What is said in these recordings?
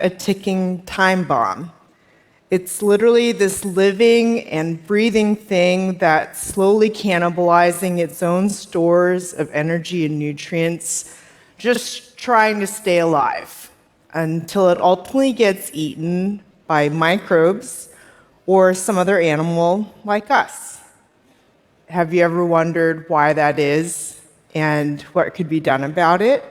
a ticking time bomb. It's literally this living and breathing thing that's slowly cannibalizing its own stores of energy and nutrients, just trying to stay alive until it ultimately gets eaten by microbes or some other animal like us. Have you ever wondered why that is and what could be done about it?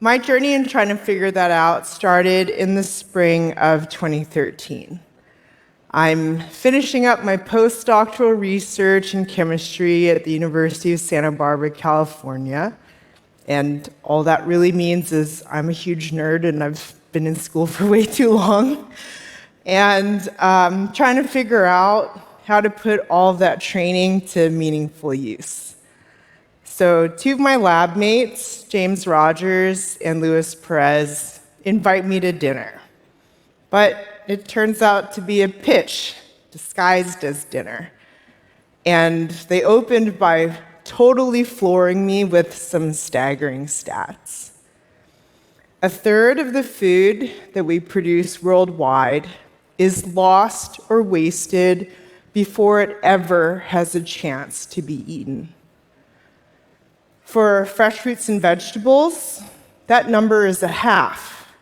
My journey in trying to figure that out started in the spring of 2013. I'm finishing up my postdoctoral research in chemistry at the University of Santa Barbara, California. And all that really means is I'm a huge nerd and I've been in school for way too long. And trying to figure out how to put all of that training to meaningful use. So two of my lab mates, James Rogers and Luis Perez, invite me to dinner. But it turns out to be a pitch disguised as dinner. And they opened by totally flooring me with some staggering stats. A third of the food that we produce worldwide is lost or wasted before it ever has a chance to be eaten. For fresh fruits and vegetables, that number is a half.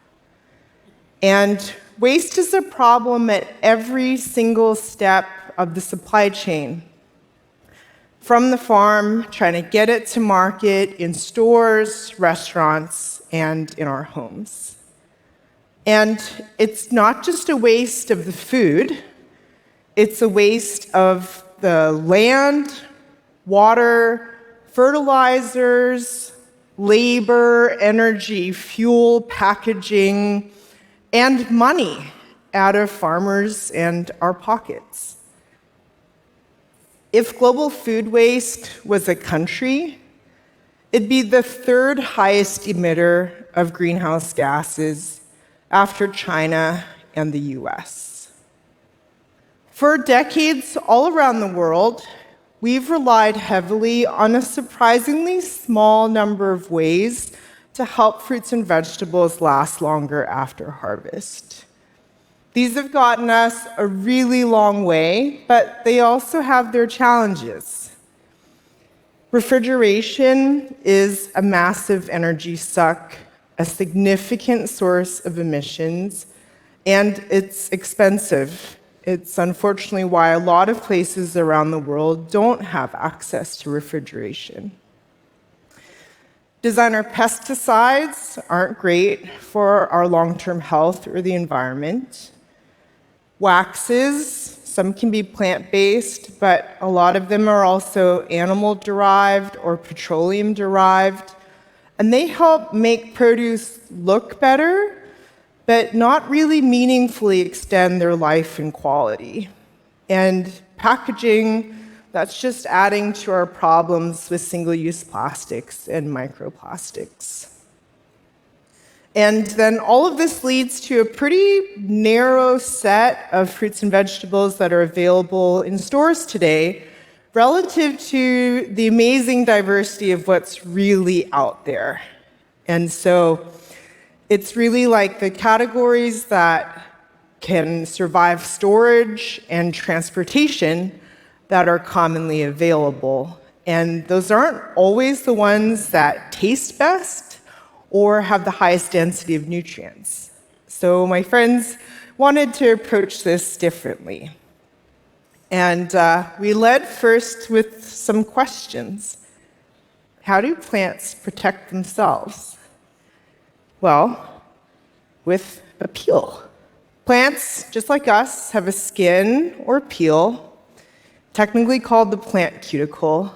And waste is a problem at every single step of the supply chain. From the farm, trying to get it to market in stores, restaurants, and in our homes. And it's not just a waste of the food, it's a waste of the land, water, fertilizers, labor, energy, fuel, packaging, and money out of farmers and our pockets. If global food waste was a country, it'd be the third highest emitter of greenhouse gases after China and the US. For decades all around the world, we've relied heavily on a surprisingly small number of ways to help fruits and vegetables last longer after harvest. These have gotten us a really long way, but they also have their challenges. Refrigeration is a massive energy suck, a significant source of emissions, and it's expensive. It's unfortunately why a lot of places around the world don't have access to refrigeration. Designer pesticides aren't great for our long-term health or the environment. Waxes, some can be plant-based, but a lot of them are also animal-derived or petroleum-derived, and they help make produce look better, but not really meaningfully extend their life and quality. And packaging, that's just adding to our problems with single-use plastics and microplastics. And then all of this leads to a pretty narrow set of fruits and vegetables that are available in stores today relative to the amazing diversity of what's really out there. And so it's really like the categories that can survive storage and transportation that are commonly available. And those aren't always the ones that taste best or have the highest density of nutrients. So my friends wanted to approach this differently. And we led first with some questions. How do plants protect themselves? Well, with a peel. Plants, just like us, have a skin or peel, technically called the plant cuticle,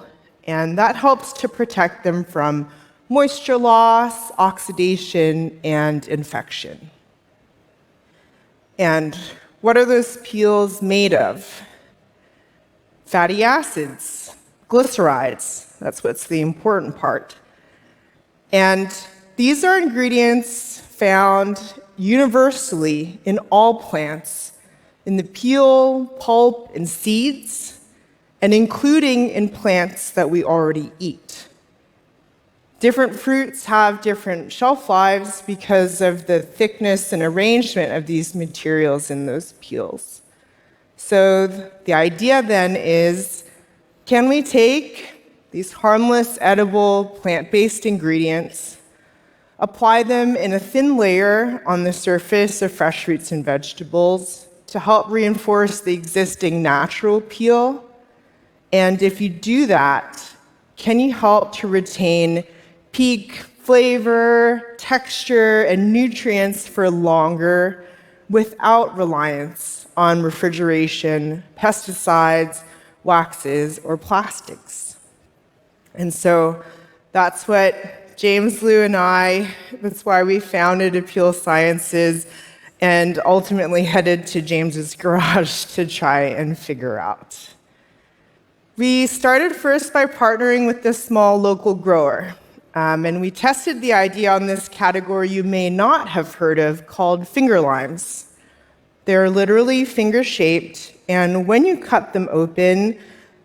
and that helps to protect them from moisture loss, oxidation, and infection. And what are those peels made of? Fatty acids, glycerides, that's what's the important part. And these are ingredients found universally in all plants, in the peel, pulp, and seeds, and including in plants that we already eat. Different fruits have different shelf lives because of the thickness and arrangement of these materials in those peels. So the idea then is, can we take these harmless, edible, plant-based ingredients, apply them in a thin layer on the surface of fresh fruits and vegetables to help reinforce the existing natural peel? And if you do that, can you help to retain peak flavor, texture, and nutrients for longer without reliance on refrigeration, pesticides, waxes, or plastics? And so that's what James Liu and that's why we founded Appeal Sciences and ultimately headed to James's garage to try and figure out. We started first by partnering with this small local grower. And we tested the idea on this category you may not have heard of called finger limes. They're literally finger-shaped, and when you cut them open,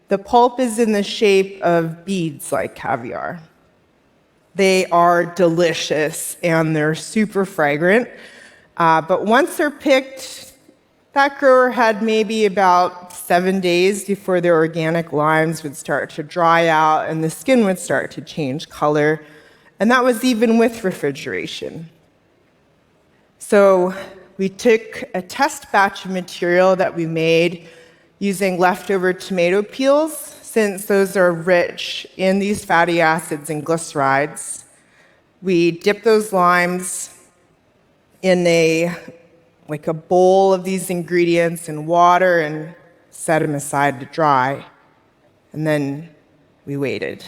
the pulp is in the shape of beads like caviar. They are delicious, and they're super fragrant. But once they're picked, that grower had maybe about 7 days before their organic limes would start to dry out and the skin would start to change color. And that was even with refrigeration. So we took a test batch of material that we made using leftover tomato peels, since those are rich in these fatty acids and glycerides. We dipped those limes in a bowl of these ingredients in water and set them aside to dry. And then we waited.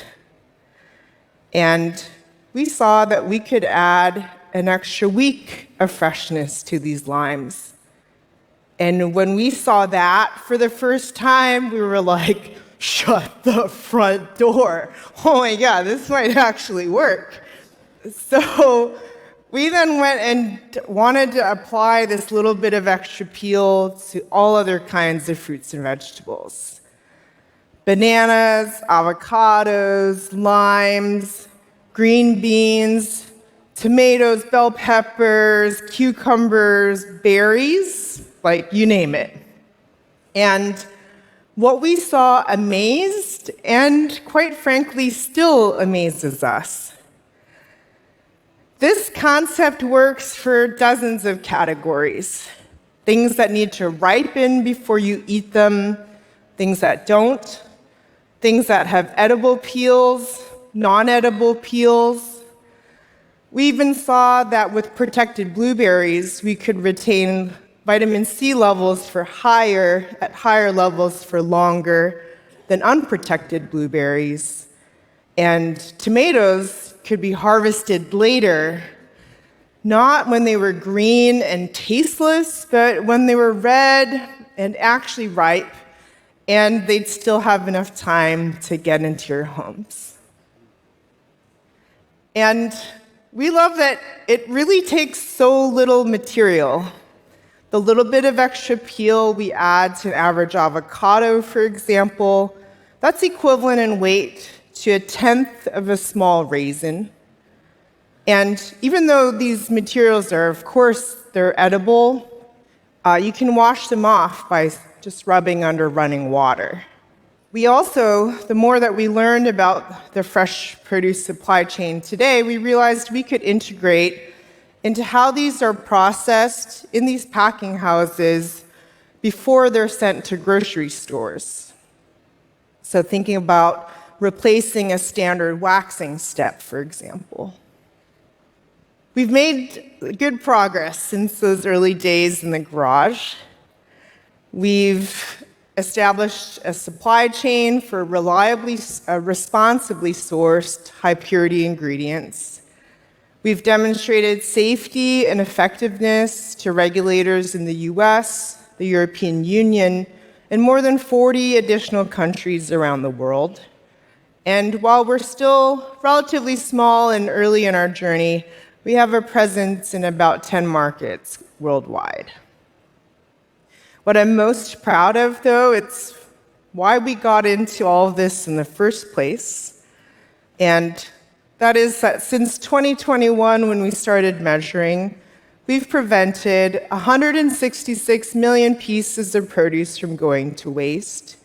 And we saw that we could add an extra week of freshness to these limes. And when we saw that for the first time, we were like, shut the front door. Oh my God, this might actually work. So we then went and wanted to apply this little bit of extra peel to all other kinds of fruits and vegetables. Bananas, avocados, limes, green beans, tomatoes, bell peppers, cucumbers, berries, like you name it. And what we saw amazed, and quite frankly still amazes us. This concept works for dozens of categories. Things that need to ripen before you eat them, things that don't, things that have edible peels, non-edible peels. We even saw that with protected blueberries, we could retain vitamin C levels at higher levels for longer than unprotected blueberries. And tomatoes could be harvested later, not when they were green and tasteless, but when they were red and actually ripe, and they'd still have enough time to get into your homes. And we love that it really takes so little material. The little bit of extra peel we add to an average avocado, for example, that's equivalent in weight to 1/10 of a small raisin. And even though these materials are, of course, they're edible, you can wash them off by just rubbing under running water. We also, the more that we learned about the fresh produce supply chain today, we realized we could integrate into how these are processed in these packing houses before they're sent to grocery stores. So thinking about replacing a standard waxing step, for example. We've made good progress since those early days in the garage. We've established a supply chain for responsibly sourced, high-purity ingredients. We've demonstrated safety and effectiveness to regulators in the US, the European Union, and more than 40 additional countries around the world. And while we're still relatively small and early in our journey, we have a presence in about 10 markets worldwide. What I'm most proud of, though, it's why we got into all of this in the first place. And That is that since 2021, when we started measuring, we've prevented 166 million pieces of produce from going to waste.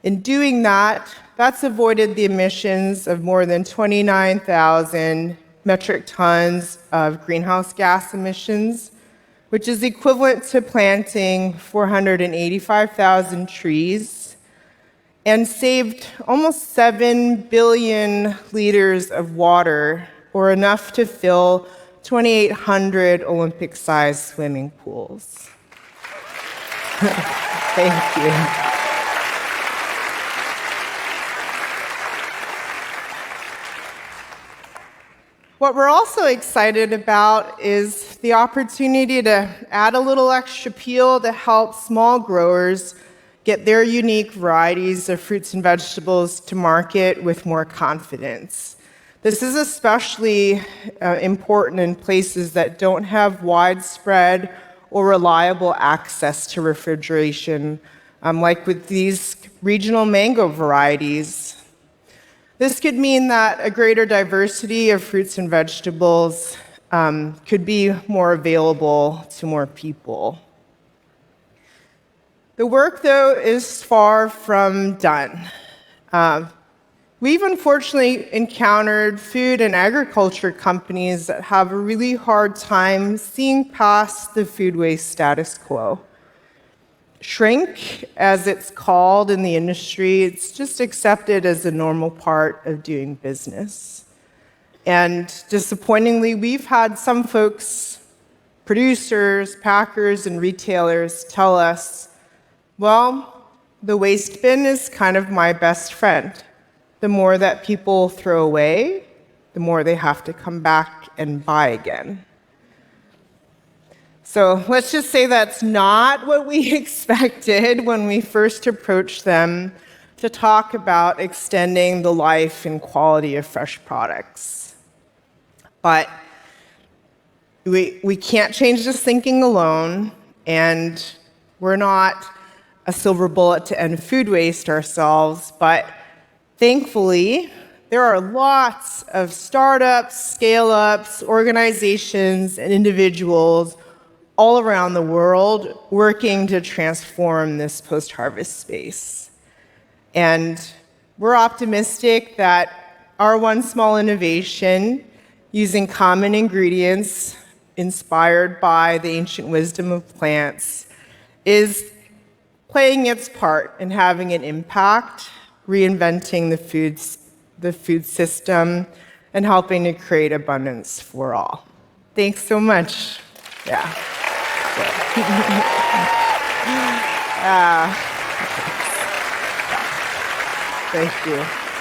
In doing that, that's avoided the emissions of more than 29,000 metric tons of greenhouse gas emissions, which is equivalent to planting 485,000 trees, and saved almost 7 billion liters of water, or enough to fill 2,800 Olympic-sized swimming pools. Thank you. What we're also excited about is the opportunity to add a little extra peel to help small growers get their unique varieties of fruits and vegetables to market with more confidence. This is especially important in places that don't have widespread or reliable access to refrigeration, like with these regional mango varieties. This could mean that a greater diversity of fruits and vegetables could be more available to more people. The work, though, is far from done. We've unfortunately encountered food and agriculture companies that have a really hard time seeing past the food waste status quo. Shrink, as it's called in the industry, it's just accepted as a normal part of doing business. And disappointingly, we've had some folks, producers, packers, and retailers tell us, well, the waste bin is kind of my best friend. The more that people throw away, the more they have to come back and buy again. So let's just say that's not what we expected when we first approached them to talk about extending the life and quality of fresh products. But we can't change this thinking alone, and we're not a silver bullet to end food waste ourselves, but thankfully, there are lots of startups, scale-ups, organizations, and individuals all around the world working to transform this post-harvest space. And we're optimistic that our one small innovation, using common ingredients inspired by the ancient wisdom of plants, is playing its part in having an impact, reinventing the food system, and helping to create abundance for all. Thanks so much. Yeah. Thank you.